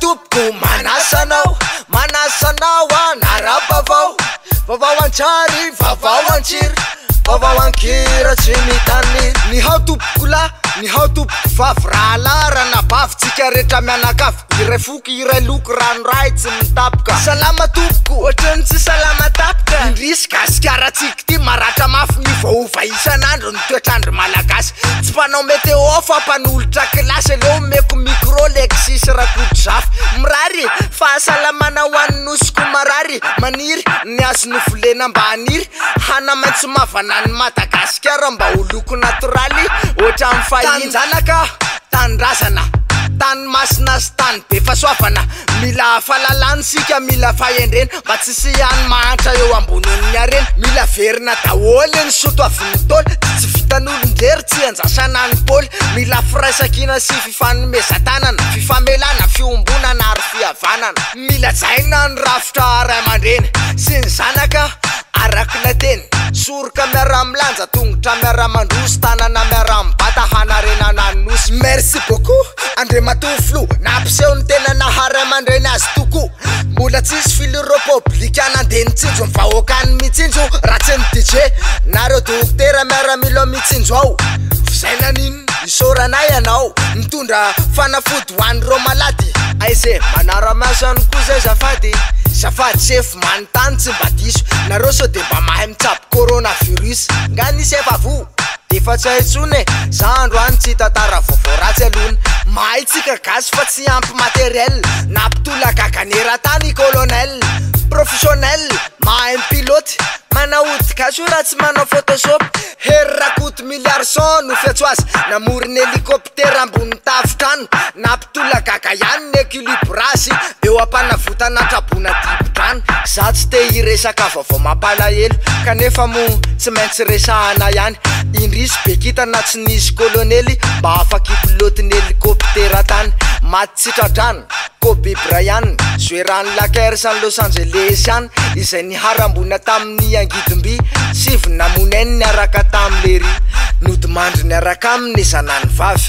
tompoko manasanao anara-bavao vavao antsary vavao antsiry vavao ankira tsy mitany ny hao tompoko la ny hao tompoko vavy rahalarana bavitsika rehetra mianakavy iray foky iray loko ranoray tsy mitapoka salama tompoko ohatrany tsy salama tapoka indrisy gasikaratsika ty maratra mafy mivaova isan'andro ny toetrandro malagasy tsy mpanao météo fa mpanolotra kilasy leo meko micro lexis rakodry zafy mirary fahasalamana ho an'ny nosoko marary maniry ny azo novolena mba haniry hana maintso mavana ny Madagasikara mba ho loko naturaly ohatra amin'ny fahinjanaka tanindrazana tany masina sy tany be fahasoavana mila fahalalansika mila fahendrena mba tsy sy hany mahantra eo ambonin'ny arena mila verina daholy ny sotoavin'ny tôly tsy vitan'olon-drery tsy anjasana ny pôly mila firaisakina sy fifanomezan-tanana fifamelana fiombonana ary fihavanana mila jaina ny rafitra ray aman-dreny sy ny zanaka araky na teny soroka miara-milanja tongotra miara-mandrosy tanana miara-mibata hanarenana ny nosy merci beaucoup Andriamatoflo nampiseho ny tena naharay aman-dreny azy toko mbola tsisy fily republikana andeha nitsinjo ny vahoakany mitsinjo raha tsy ny DJ nareo dokotera miara-milo mitsinjo ao fisainan'iny isoranay anao mitondra fanafody ho an'ireo malady aize manara-masany koa zay zafady sefy manontany tsy mba diso nareo so de mba mahay mitsabo coronavirus nga nisy efa vo defa tsy haitsone za andro any tsy tatara vaovao ratsy alona mahay tsika gasy fa tsy ampy materiel nampitola gaganera-tany colonel professionnel mahay pilote manahodika so raha tsy manao photoshop hery rakoto milliard cent no fiatso azy namoriny hélicoptère ambony tafitrano nampitola gaga ihany ny équilibrasy eo ampanavotana trabona dibotrano za tsy te hiresaka vaovao mampalahelo kanefa mo tsy maintsy resahana ihany indrisy bekitana tsy nisy kolonely mba afaky pilotiny hélicoptère tany maty tsitradrano Kobe Bryant zoerany Lakers any Los Angeles any izay niharambona tamin'ny angidimby sivy namoneny niaraka tamin'lery nodimandry niaraka amin'ny zanany vavy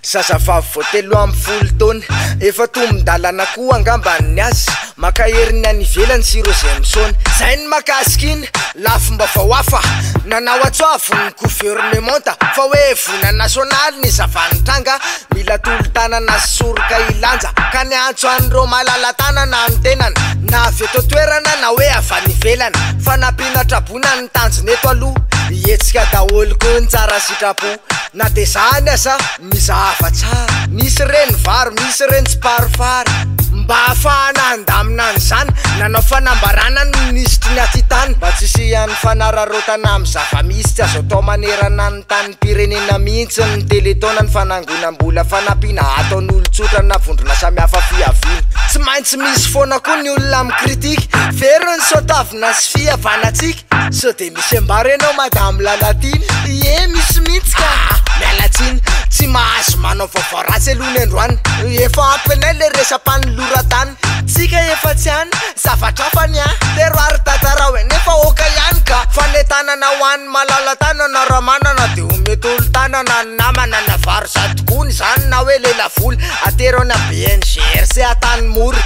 zazavavy voatelo amby 10 taona efa tombon-dalana koa angambany azy maka heriny any ivelany Siro Zemson zay ny makasikiny lafy mba vaoafa nanao atsoavo ny gouvernementa fa hoe vona nasionaly ny zavanitranga mila tolo-tanana sy soroka ilanja ka ny antso an'ireo malala-tanana ny tenany na avy eto toerana na hoe avany ivelany fa nampiana trabona ny tanjony eto aloha ietsika daholo koa ny tsara sitrapo na de zany aza mizahava tsara misy reny vary misy reny tsy parifary mba ahafahana andamina an'izany nanao fanambarana ny nisitry ny atitany mba tsisy an'ny fanararotana amin'ny zava-misy tsy azo atao manerana ny tany pirenena mihitsy ny teletona ny fanangonam-bola fanampiana ataon'olon-tsotra na vondrona samihafa fiavina tsy maintsy misy foana koa ny olona amin'ny kritika very ny sotavina sy fihavanatsika so de misy ambara ianao madame lalatiny ie misy mihitsy ka mialatsiny tsy mahazo manao vaovao ratsy alohany androany efa ampenay le resam-panolora-tany tsika efa tsy any zavatra fany a teroary tatara hoe nefa oka ihany ka fanetanana ho an'ny malala-tanana raha manana de omety olo-tanana ny namana na vary zatokony zany na hoe lelavoly atero any BNGRC atany mory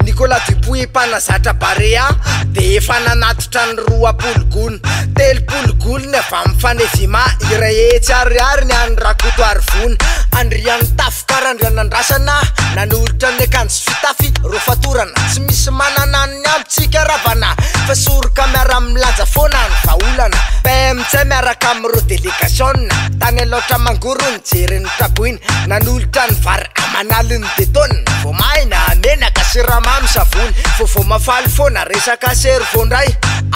Nicolas Dupuis mpanazatra Barea de efa nanatitra ny 2 pologony 3 pologony avy amin'ny fanevima iray etsy ariary ny any rakoto arivony andriany tafokara andrianandrasana nanolotra ny akanjo fitafy ro fatorana tsy misy manana ny ampitsika ravana fa soroka miara-milanja foana ny vaolana PMC miaraka amin'ireo délégation tany aloatra mangoro ny jeriny traboiny nanolotra ny vary amanaliny detone voamaina menaka siramamy savony vovao mafaly foana resaka servondray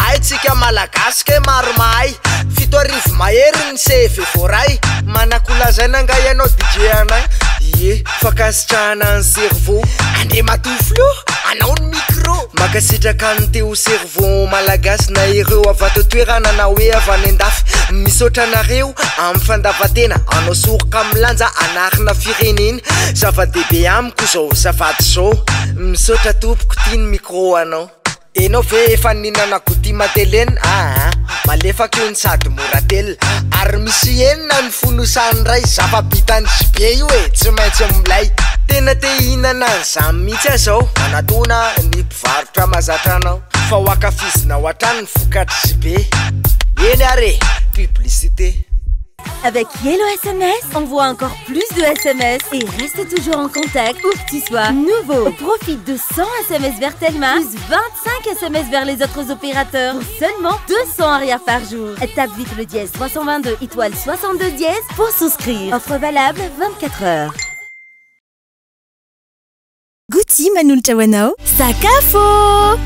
aitsika malagasy ke maro mahay 7 arivo mahery ny CV voray manakolazaina nga ianao DJ anay ie fakasitrahana ny cerveau Andriamatoflo anao ny micro makasitraka ny teo cerveau malagasy na ireo avato toerana na hoe avany andafy misaotra anareo amin'ny fandavatena anao soroka milanja anarina fireneny zava-dehibe amiko zao zavaty zao misaotra tompoko tiany micro anao enao ve efa ninana gouty madelena malefaka eo ny sady moratel ary misy enina ny fonosany ray zava-bitany be io e tsy maintsy milay tena te ihinana zamy mihitsy azao manatona ny mpivarotra mazatra anao fa ho akafizinao hatrany ny vokatry be eny are publicité. Avec Yellow SMS, envoie encore plus de SMS et reste toujours en contact où que tu sois. Nouveau, profite de 100 SMS vers Telma, plus 25 SMS vers les autres opérateurs pour seulement 200 arias par jour. Tape vite le dièse 322 étoile 62 dièse pour souscrire. Offre valable 24 heures. Guti manultra wanao sakafo.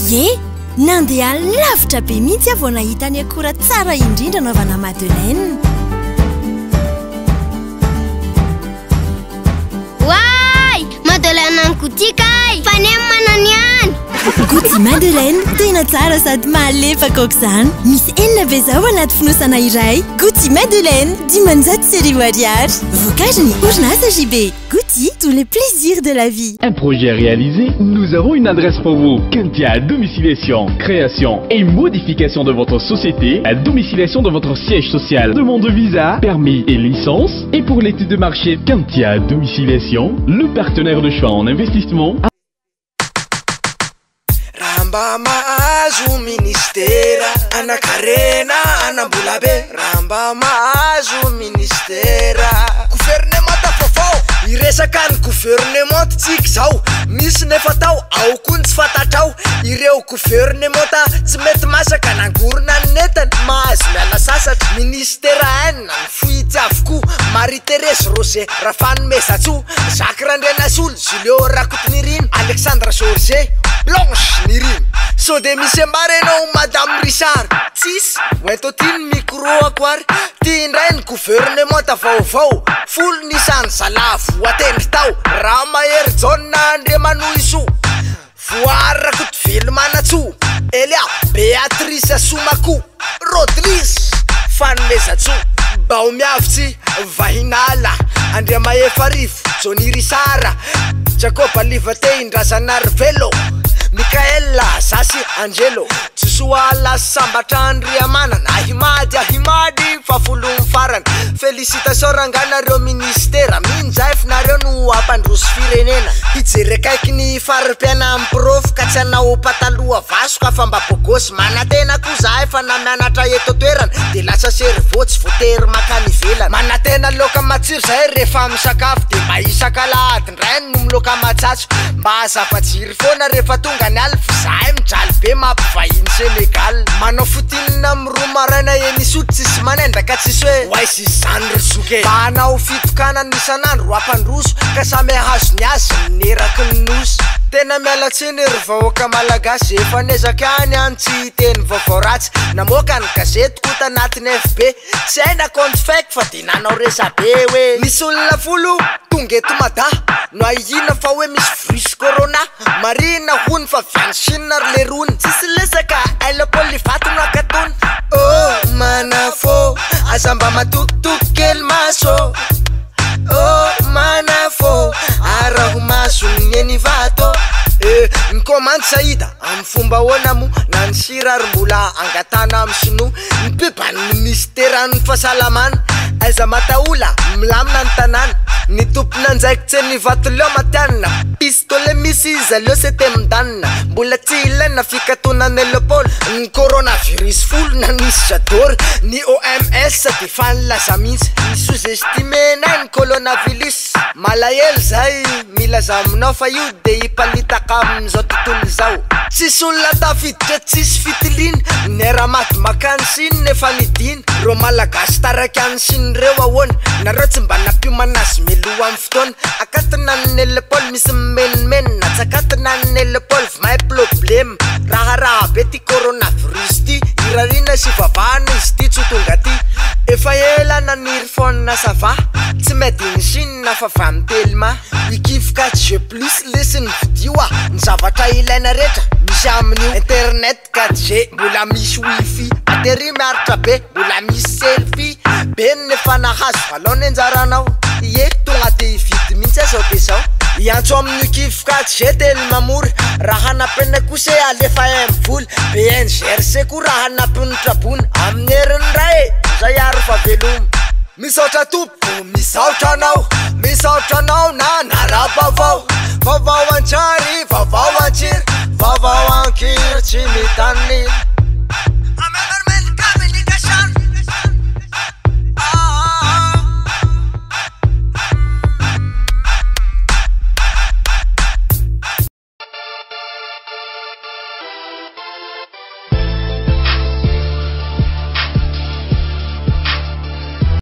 Ye nandeha lavitra be mihitsy avy nahita ny akora tsara indrindra naovana Madeleine. Wai, Madeleine an Guti kay, fanem mananian. Guti Madeleine tena tsara sady malefaka aok'izany. Misy enina be zao anaty fonosana iray. Guti Madeleine 10 série ariary. Vokaziny orinasa JB. Guti, tous les plaisirs de la vie. Un projet réalisé, nous avons une adresse pour vous. Quintia domiciliation, création et modification de votre société, à domiciliation de votre siège social, demande de visa, permis et licence. Et pour l'étude de marché Quintia domiciliation, le partenaire de choix en investissement. Ramba mahazo ministera anakarena anambulabe ramba mahazo ministera gouvernement tafafao iresaka ny gouvernement tsika zao misy nefa tao ao koa ny tsy fantatrao ireo gouvernement tsy mety masaka nangorona ny netany mahazo miala sasatra ministera hainina ny foitsy avokoa Marie Thérèse Rosé Rafany Mesatso Jacques Randrenasolo Julio Rakotonirino Alexandre Georges Blanche Nirino Sode misy ambarenao Madame Richard Tis oentotiny micro akoary tia indray ny gouvernement vaovao folo nisany salavo atendry tao raha mahery John Andriamanoiso voary Rakotovelo Manatso Elia Béatrice Soumako Rodrigues Fanomezatso bao miavitsy Vahinala Andriamaefarivo Johnny Risara Jacob Alivate Indrazana Velo Michael Sasi Angelo Tsusuala Sambatra Andriamana Ahimadi Fafolony farany Félicitations ranganareo ministera minjaif nareo no ampandroso firenena hijerekaiky ny farim-piana amin'ny prof ka tsy anao pataloha vasoka fa mba bogosy manatena koa zahay fa namianatra eto toerana de lasa servotsy votery makany ivelany manatena loka matsiro zahay rehefa misakafo de mba isaka-lahady ndray no miloka matsatso mba azafajiry foana rehefa tonga ny alfa zahay mijaly be mampivahiny Senegal manao fotinina amin'ny roa maraina enisody tsisy manendra ka tsisy hoe waizy zany rizoke manao fitokana nisanandro ampandroso ka samy hazo ny azy neraky ny nosy tena mialatsiny ry vahoaka malagasy efa nezaka any any tsy teny vaovao ratsy namoaka ny gazety ko tanatiny FB tsy haina compte fake fa de nanao resabe hoe misy olona folo tonga eto mada no ahihina fa hoe misy virus corona marina hony fa viany Chine ry le rony tsisy lesaka aelopolivato no akatony oh manafo azamba matokitoky kely maso oh manafo araho maso ny eny vato ny commande sahida amin'ny fomba hoana mo na ny sirary mbola angatana amin'ny sinoa ny pebany ministeran'ny fahasalamana aiza mataola milamina ny tanàna ny tompona anjaiko tsy ny vato leo matianina pistole misy izy aleo sete midanina mbola tsy ilaina fikatonany Leopold ny coronavirus folo na nisy jadory ny OMS de fa nilaza mihitsy ny sous-estimé nay ny coronavirus malahelo zay milaza aminao fa io de hipalitaka amin'izao tontolo zao tsisy olona tafiditra tsisy fitilina ny eramaty makany siny nefa nidina ro malagasy taraky any siny reo ahoana nareo tsy mba nampioman'azy meloa amin'ny fotoana akatina ny Leopold misy mimenimenina tsy akatina ny Leopold may problème raha be ty coronavirus ty irarina sy vavahana izy ty tsy tonga ty efa ela naniry fona sava tsy mety ny Chine fa vamy telma ikivy 4G plus lesiny video ny zavatra ilaina rehetra misy amin'io internet 4G mbola misy wifi ateri miaritra be mbola misy selfie be nefa nahazo valona anjaranao ie tonga de hividy mihitsy azao de zao iantso amin'ny kivy 4G telma mora raha napena kosa alefa mvola BNGRC koa raha napiny trabona amin'ny heriny ray zay aro fa veloma misaotra tompo misaotra anao misaotra anao na nara-bavao vavao an-tsary vavao an-tsiry vavao an-kira tsy mitaniny